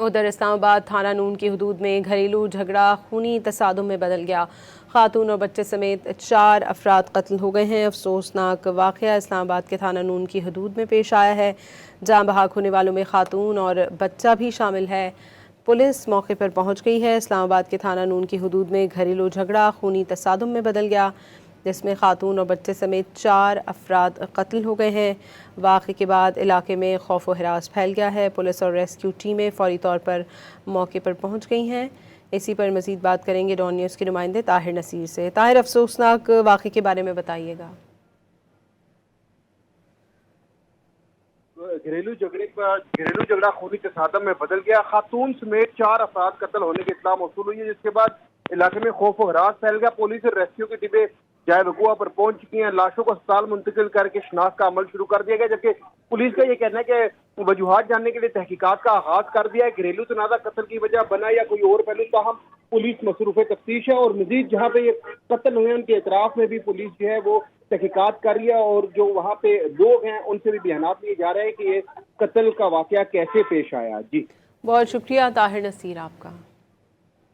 उधर इस्लामाबाद थाना नून की हदूद में घरेलू झगड़ा खूनी तसादुम में बदल गया। खातून और बच्चे समेत 4 अफराद कत्ल हो गए हैं। अफसोसनाक वाक़या इस्लामाबाद के थाना नून की हदूद में पेश आया है, जहाँ बहाक होने वालों में खातून और बच्चा भी शामिल है। पुलिस मौके पर पहुंच गई है। इस्लामाबाद के थाना नून की हदूद में घरेलू झगड़ा खूनी तसादुम में बदल गया, जिसमें खातून और बच्चे समेत 4 अफराद कत्ल हो गए हैं। वाक़े के बाद इलाके में खौफ व हिरास फैल गया है। पुलिस और रेस्क्यू टीमें फौरी तौर पर मौके पर पहुंच गई हैं। इसी पर मज़ीद बात करेंगे डॉन न्यूज़ के नुमाइंदे ताहिर नसीर से। ताहिर, अफसोसनाक वाक़े के बारे में बताइएगा। घरेलू झगड़ा खूनी तसादम में बदल गया। खातून समेत 4 अफराद कत्ल होने की इत्तला मौसूल हुई है, जिसके बाद इलाके में खौफ और हरास फैल गया। पुलिस और रेस्क्यू की टीमें जाए वक़ुआ पर पहुंच चुकी हैं। लाशों को अस्पताल मुंतकिल करके शनाख्त का अमल शुरू कर दिया गया, जबकि पुलिस का ये कहना है कि वजूहात जानने के लिए तहकीकात का आगाज कर दिया है। घरेलू तनाज़ा कत्ल की वजह बना या कोई और पहलू, ताहम पुलिस मसरूफ़ तफ्तीश है और मजीद जहाँ पे ये कत्ल हुए उनके एतराफ़ में भी पुलिस जो है वो तहकीकात कर रही है और जो वहाँ पे लोग हैं उनसे भी बयानात लिए जा रहे हैं कि ये कत्ल का वाक़या कैसे पेश आया। जी बहुत शुक्रिया ताहिर नसीर आपका।